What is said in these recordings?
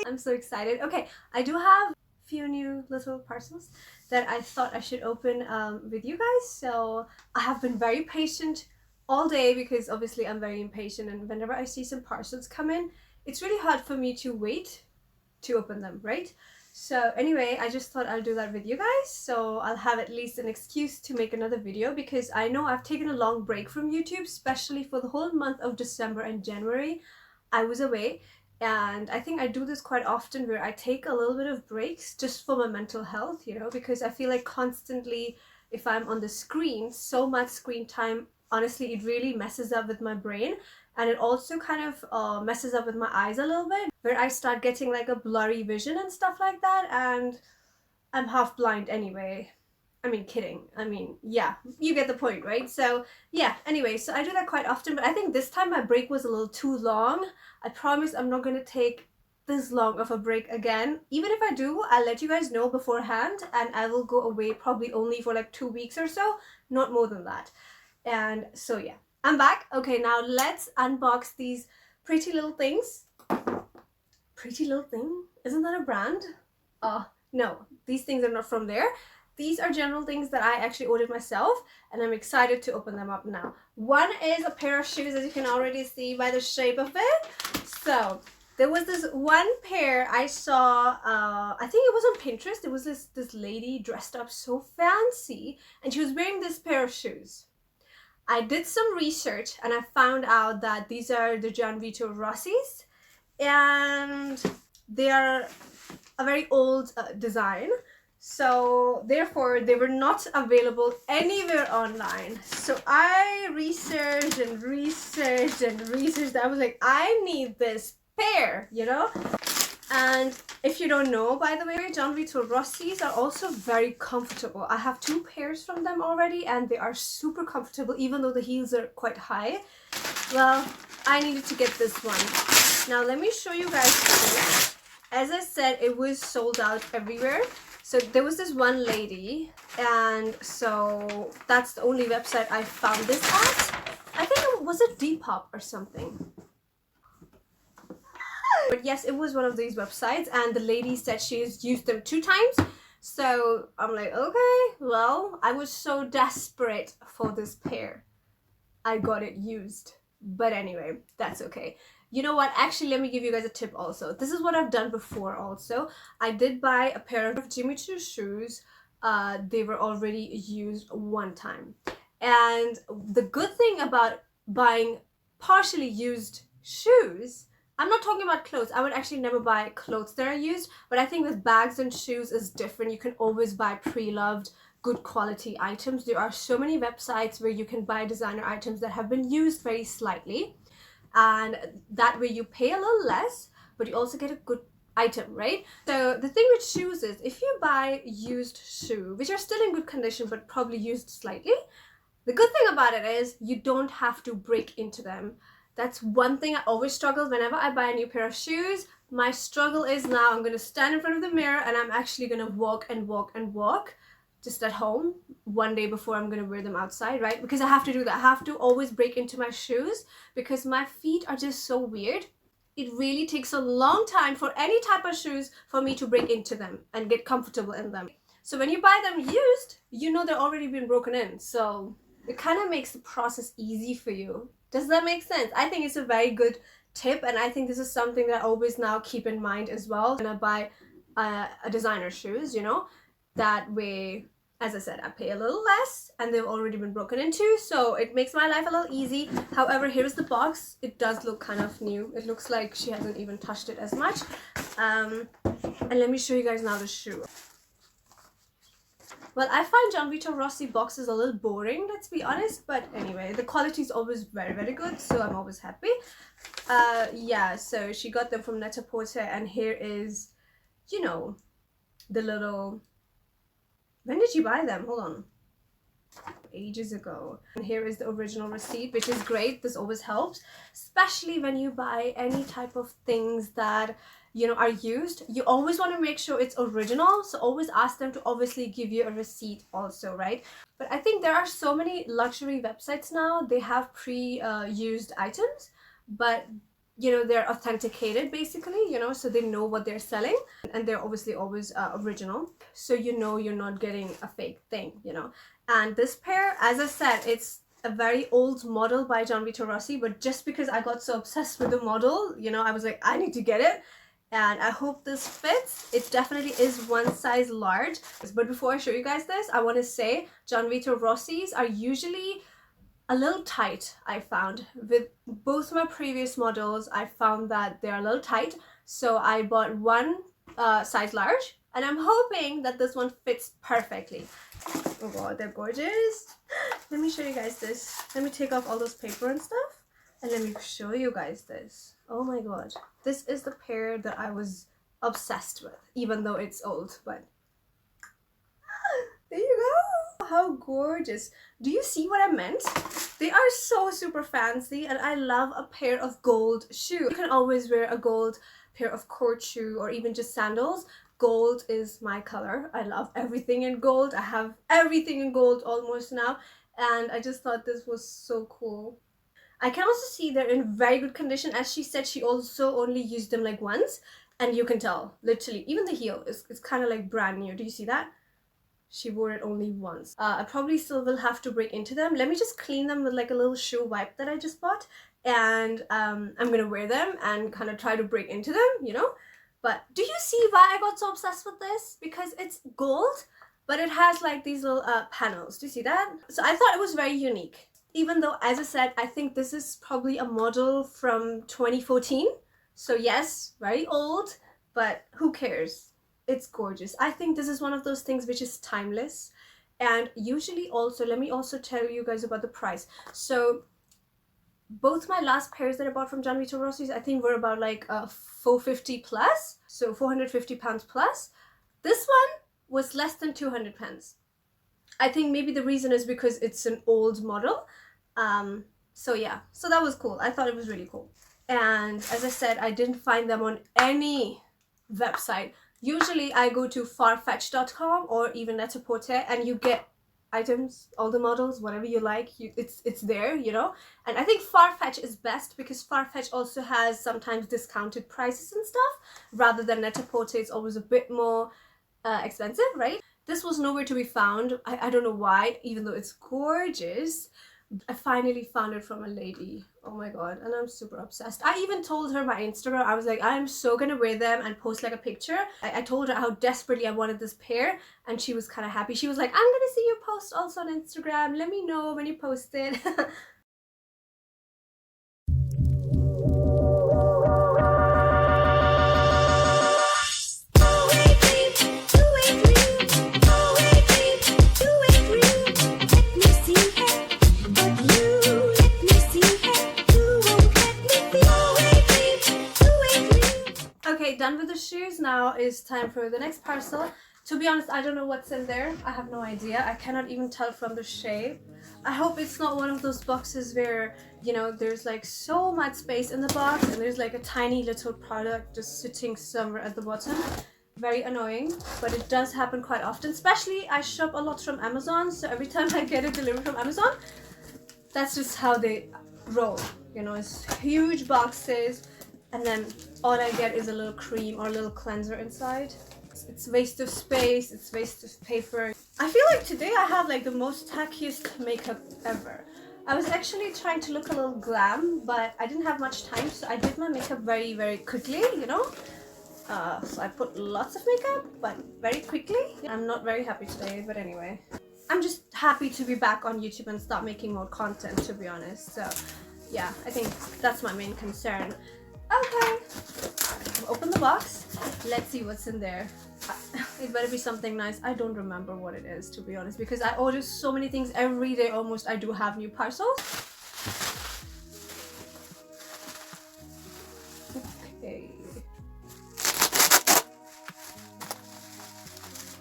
I'm so excited. Okay, I do have a few new little parcels that I thought I should open with you guys. So I have been very patient all day because obviously I'm very impatient, and whenever I see some parcels come in, it's really hard for me to wait to open them, right? So anyway, I just thought I'll do that with you guys, so I'll have at least an excuse to make another video, because I know I've taken a long break from YouTube, especially for the whole month of December and January. I was away, and I think I do this quite often where I take a little bit of breaks just for my mental health, you know, because I feel like constantly, if I'm on the screen, so much screen time, honestly, it really messes up with my brain. And it also kind of messes up with my eyes a little bit, where I start getting like a blurry vision and stuff like that, and I'm half blind anyway. I mean, kidding. I mean, yeah, you get the point, right? So yeah, anyway, so I do that quite often, but I think this time my break was a little too long. I promise I'm not going to take this long of a break again. Even if I do, I'll let you guys know beforehand, and I will go away probably only for like 2 weeks or so, not more than that. And so yeah, I'm back. Okay, now let's unbox these pretty little things. Pretty Little Thing? Isn't that a brand? No, these things are not from there. These are general things that I actually ordered myself, and I'm excited to open them up now. One is a pair of shoes, as you can already see by the shape of it. So there was this one pair I saw, I think it was on Pinterest. There was this lady dressed up so fancy, and she was wearing this pair of shoes. I did some research and I found out that these are the Gianvitto Rossis, and they are a very old design, so therefore they were not available anywhere online. So I researched and researched and researched. I was like, I need this pair, you know? And if you don't know, by the way, Gianvitto Rossis are also very comfortable. I have 2 pairs from them already, and they are super comfortable, even though the heels are quite high. Well, I needed to get this one. Now let me show you guys this. As I said, it was sold out everywhere. So there was this one lady, and so that's the only website I found this at. I think it was a Depop or something. But yes, it was one of these websites, and the lady said she's used them 2 times. So I'm like, okay, well, I was so desperate for this pair, I got it used. But anyway, that's okay. You know what? Actually, let me give you guys a tip also. This is what I've done before also. I did buy a pair of Jimmy Choo shoes. They were already used 1 time. And the good thing about buying partially used shoes, I'm not talking about clothes. I would actually never buy clothes that are used, but I think with bags and shoes is different. You can always buy pre-loved, good quality items. There are so many websites where you can buy designer items that have been used very slightly, and that way you pay a little less, but you also get a good item, right? So the thing with shoes is, if you buy used shoes, which are still in good condition but probably used slightly, the good thing about it is you don't have to break into them. That's one thing I always struggle whenever I buy a new pair of shoes. My struggle is now I'm going to stand in front of the mirror and I'm actually going to walk and walk and walk just at home one day before I'm going to wear them outside, right? Because I have to do that. I have to always break into my shoes because my feet are just so weird. It really takes a long time for any type of shoes for me to break into them and get comfortable in them. So when you buy them used, you know they're already been broken in. So it kind of makes the process easy for you. Does that make sense? I think it's a very good tip, and I think this is something that I always now keep in mind as well when I buy a designer shoes, you know? That way, as I said, I pay a little less and they've already been broken into, so it makes my life a little easy. However, here's the box. It does look kind of new. It looks like she hasn't even touched it as much. And let me show you guys now the shoe. Well, I find Gianvitto Rossi boxes a little boring, let's be honest, but anyway, the quality is always very, very good, so I'm always happy. Yeah, so she got them from Net-a-Porter, and here is, you know, the little... When did you buy them? Hold on. Ages ago. And here is the original receipt, which is great. This always helps, especially when you buy any type of things that, you know, are used. You always want to make sure it's original, so always ask them to obviously give you a receipt also, right? But I think there are so many luxury websites now. They have pre-used items, but you know, they're authenticated basically, you know, so they know what they're selling, and they're obviously always original, so you know you're not getting a fake thing, you know. And this pair, as I said, it's a very old model by Gianvitto Rossi, but just because I got so obsessed with the model, you know, I was like, I need to get it, and I hope this fits. It definitely is one size large. But before I show you guys this, I want to say Gianvitto Rossi's are usually a little tight. I found with both my previous models, I found that they're a little tight, so I bought one size large, and I'm hoping that this one fits perfectly. Oh god, they're gorgeous. Let me show you guys this. Let me take off all this paper and stuff, and let me show you guys this. Oh my god, this is the pair that I was obsessed with, even though it's old, but there you go. How gorgeous. Do you see what I meant? They are so super fancy, and I love a pair of gold shoes. You can always wear a gold pair of court shoe or even just sandals. Gold is my color. I love everything in gold. I have everything in gold almost now, and I just thought this was so cool. I can also see they're in very good condition. As she said, she also only used them like once, and you can tell, literally, even the heel is kind of like brand new. Do you see that? She wore it only once. I probably still will have to break into them. Let me just clean them with like a little shoe wipe that I just bought, and I'm gonna wear them and kind of try to break into them, you know. But do you see why I got so obsessed with this? Because it's gold, but it has like these little panels. Do you see that? So I thought it was very unique. Even though, as I said, I think this is probably a model from 2014. So yes, very old, but who cares? It's gorgeous. I think this is one of those things which is timeless. And usually also, let me also tell you guys about the price. So both my last pairs that I bought from Gianvitto Rossi's, I think were about like 450 plus, so 450 pounds plus. This one was less than 200 pence. I think maybe the reason is because it's an old model. So yeah, so that was cool. I thought it was really cool. And as I said, I didn't find them on any website. Usually I go to farfetch.com or even Net-a-Porter, and you get items, all the models, whatever you like, it's there, you know. And I think Farfetch is best because Farfetch also has sometimes discounted prices and stuff, rather than Net-a-Porter. It's always a bit more expensive, right? This was nowhere to be found. I don't know why, even though it's gorgeous. I finally found it from a lady. Oh my god, and I'm super obsessed. I even told her my Instagram. I was like, I'm so gonna wear them and post like a picture. I told her how desperately I wanted this pair, and she was kind of happy. She was like, I'm gonna see you post also on Instagram. Let me know when you post it. Okay, done with the shoes. Now is time for the next parcel. To be honest, I don't know what's in there. I have no idea. I cannot even tell from the shape. I hope it's not one of those boxes where, you know, there's like so much space in the box and there's like a tiny little product just sitting somewhere at the bottom. Very annoying, but it does happen quite often. Especially, I shop a lot from Amazon, so every time I get it delivered from Amazon, that's just how they roll. You know, it's huge boxes, and then all I get is a little cream or a little cleanser inside. It's waste of space, it's waste of paper. I feel like today I have like the most tackiest makeup ever. I was actually trying to look a little glam, but I didn't have much time, so I did my makeup very quickly, you know. So I put lots of makeup, but very quickly. I'm not very happy today, but anyway. I'm just happy to be back on YouTube and start making more content, to be honest. So yeah, I think that's my main concern. Okay, open the box. Let's see what's in there. It better be something nice. I don't remember what it is, to be honest, because I order so many things every day almost. I do have new parcels. Okay.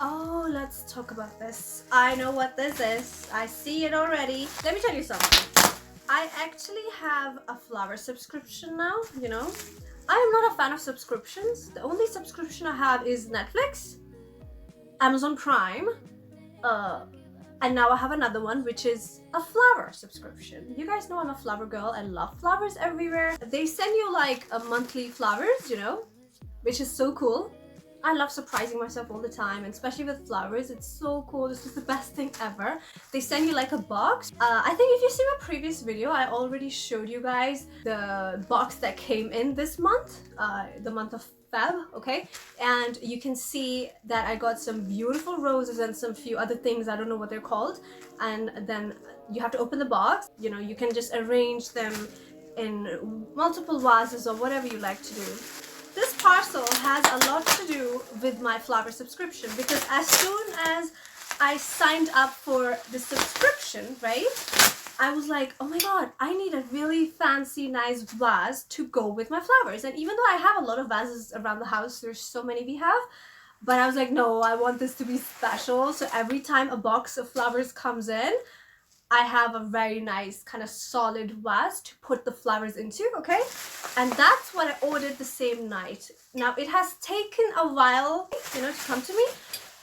Oh, let's talk about this. I know what this is. I see it already. Let me tell you something. I actually have a flower subscription now, you know. I am not a fan of subscriptions. The only subscription I have is Netflix, Amazon Prime, And now I have another one, which is a flower subscription. You guys know I'm a flower girl. I love flowers everywhere. They send you like a monthly flowers, you know, which is so cool. I love surprising myself all the time, and especially with flowers. It's so cool. This is the best thing ever. They send you like a box. I think if you see my previous video, I already showed you guys the box that came in this month, the month of Feb, okay? And you can see that I got some beautiful roses and some few other things. I don't know what they're called. And then you have to open the box. You know, you can just arrange them in multiple vases or whatever you like to do. This parcel has a lot to do with my flower subscription, because as soon as I signed up for the subscription, right, I was like, oh my god, I need a really fancy, nice vase to go with my flowers. And even though I have a lot of vases around the house, there's so many we have, but I was like, no, I want this to be special. So every time a box of flowers comes in, I have a very nice kind of solid vase to put the flowers into, okay? And that's what I ordered the same night. Now, it has taken a while, you know, to come to me,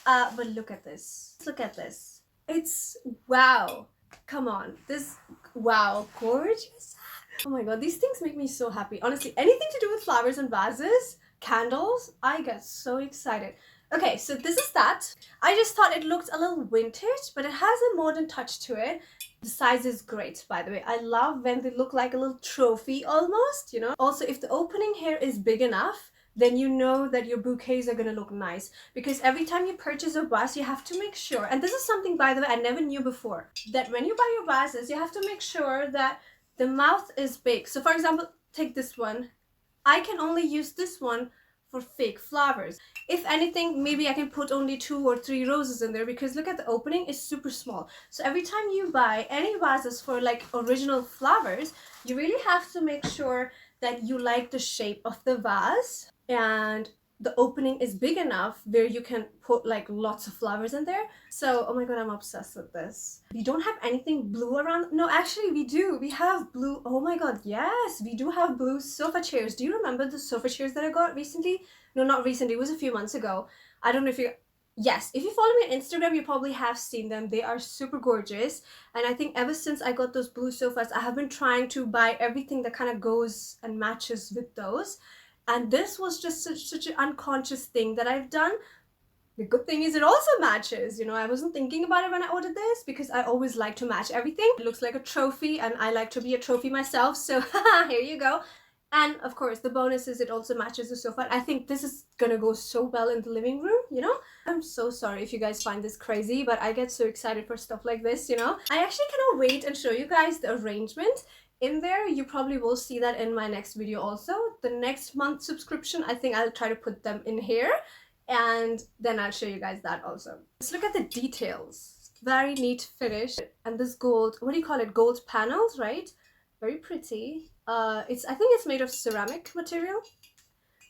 but look at this. Look at this. It's, wow. Come on. This, wow, gorgeous. Oh my god, these things make me so happy. Honestly, anything to do with flowers and vases, candles, I get so excited. Okay, so this is that. I just thought it looked a little vintage, but it has a modern touch to it. The size is great, by the way. I love when they look like a little trophy almost, you know. Also, if the opening here is big enough, then you know that your bouquets are gonna look nice. Because every time you purchase a vase, you have to make sure, and this is something, by the way, I never knew before, that when you buy your vases, you have to make sure that the mouth is big. So for example, take this one. I can only use this one for fake flowers. If anything, maybe I can put only 2 or 3 roses in there, because look at the opening, is super small. So every time you buy any vases for like original flowers, you really have to make sure that you like the shape of the vase and the opening is big enough where you can put like lots of flowers in there. So, oh my god, I'm obsessed with this. We don't have anything blue around. No, actually we do. We have blue. Oh my god, yes, we do have blue sofa chairs. Do you remember the sofa chairs that I got recently? No, not recently. It was a few months ago. I don't know if you... Yes, if you follow me on Instagram, you probably have seen them. They are super gorgeous. And I think ever since I got those blue sofas, I have been trying to buy everything that kind of goes and matches with those. And this was just such an unconscious thing that I've done. The good thing is it also matches. You know, I wasn't thinking about it when I ordered this, because I always like to match everything. It looks like a trophy, and I like to be a trophy myself. So here you go. And of course, the bonus is it also matches the sofa. I think this is gonna go so well in the living room, you know? I'm so sorry if you guys find this crazy, but I get so excited for stuff like this, you know? I actually cannot wait and show you guys the arrangement. In there, you probably will see that in my next video also. The next month subscription, I think I'll try to put them in here, and then I'll show you guys that also. Let's look at the details. Very neat finish. And this gold, what do you call it? Gold panels, right? Very pretty. I think it's made of ceramic material.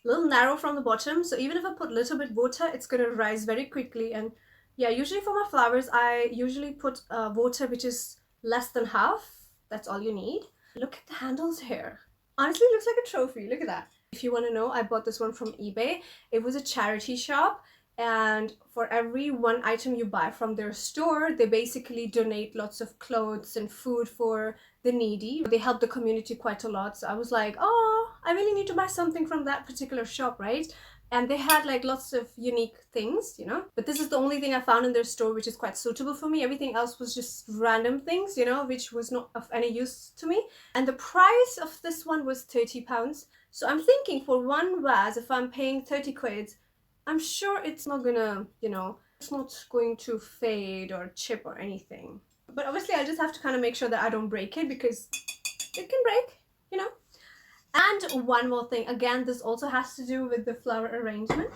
A little narrow from the bottom, so even if I put a little bit water, it's gonna rise very quickly. And yeah, usually for my flowers, I usually put water which is less than half. That's all you need. Look at the handles here. Honestly, it looks like a trophy. Look at that. If you want to know, I bought this one from eBay. It was a charity shop, and for every one item you buy from their store, they basically donate lots of clothes and food for the needy. They help the community quite a lot. So I was like, oh, I really need to buy something from that particular shop, right? And they had like lots of unique things, you know, but this is the only thing I found in their store which is quite suitable for me. Everything else was just random things, you know, which was not of any use to me. And the price of this one was £30. So I'm thinking for one vase, if I'm paying 30 quid, I'm sure it's not gonna, you know, it's not going to fade or chip or anything. But obviously I just have to kind of make sure that I don't break it, because it can break, you know. And one more thing, again, this also has to do with the flower arrangement.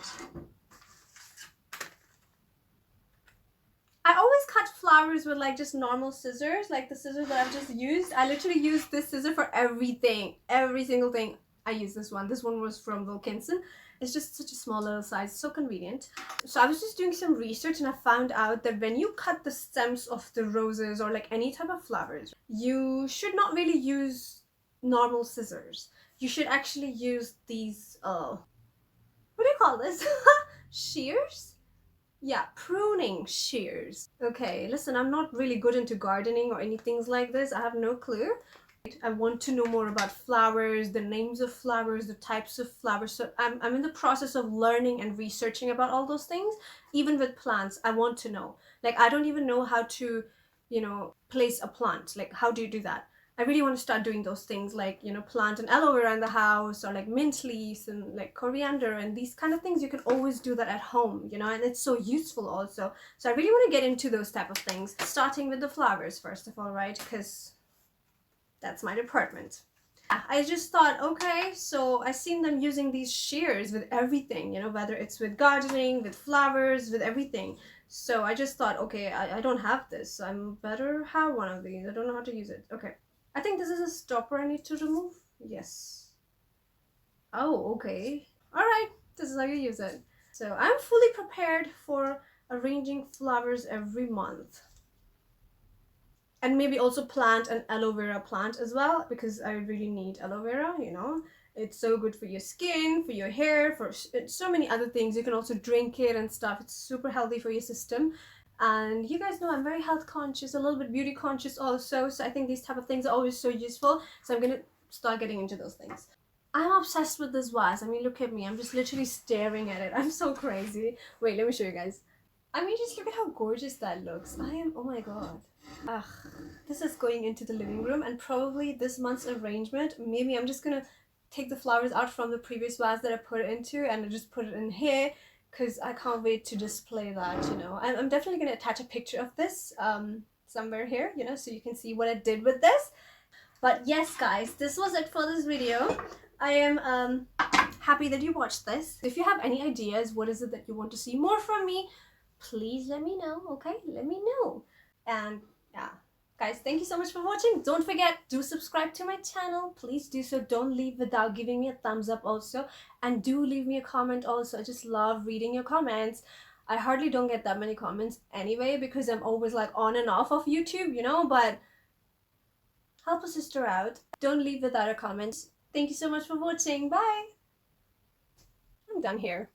I always cut flowers with like just normal scissors, like the scissors that I've just used. I literally use this scissor for everything, every single thing. I use this one. This one was from Wilkinson. It's just such a small little size, so convenient. So I was just doing some research, and I found out that when you cut the stems of the roses or like any type of flowers, you should not really use normal scissors. You should actually use these, what do you call this? Shears? Yeah, pruning shears. Okay, listen, I'm not really good into gardening or anything like this. I have no clue. I want to know more about flowers, the names of flowers, the types of flowers. So I'm in the process of learning and researching about all those things. Even with plants, I want to know. Like, I don't even know how to, place a plant. Like, how do you do that? I really want to start doing those things, like, plant an aloe vera in the house, or like mint leaves and like coriander and these kind of things. You can always do that at home, and it's so useful also. So I really want to get into those type of things, starting with the flowers first of all, right? Because that's my department. I just thought, okay, so I seen them using these shears with everything, whether it's with gardening, with flowers, with everything. So I just thought, okay, I don't have this. I'm better have one of these. I don't know how to use it. Okay. I think this is a stopper I need to remove. Yes. Oh, okay. Alright, this is how you use it. So I'm fully prepared for arranging flowers every month. And maybe also plant an aloe vera plant as well, because I really need aloe vera, It's so good for your skin, for your hair, for so many other things. You can also drink it and stuff. It's super healthy for your system. And you guys know I'm very health conscious, a little bit beauty conscious also. So I think these type of things are always so useful. So I'm going to start getting into those things. I'm obsessed with this vase. I mean, look at me. I'm just literally staring at it. I'm so crazy. Wait, let me show you guys. I mean, just look at how gorgeous that looks. Oh my god. Ugh, this is going into the living room, and probably this month's arrangement, maybe I'm just gonna take the flowers out from the previous vase that I put it into and just put it in here, because I can't wait to display that, I'm definitely gonna attach a picture of this somewhere here, so you can see what I did with this. But yes, guys, this was it for this video. I am happy that you watched this. If you have any ideas, what is it that you want to see more from me, please let me know, okay? Let me know. And yeah, guys, thank you so much for watching. Don't forget, do subscribe to my channel. Please do so. Don't leave without giving me a thumbs up also. And do leave me a comment also. I just love reading your comments. I hardly don't get that many comments anyway, because I'm always like on and off of YouTube, but help a sister out. Don't leave without a comment. Thank you so much for watching. Bye. I'm done here.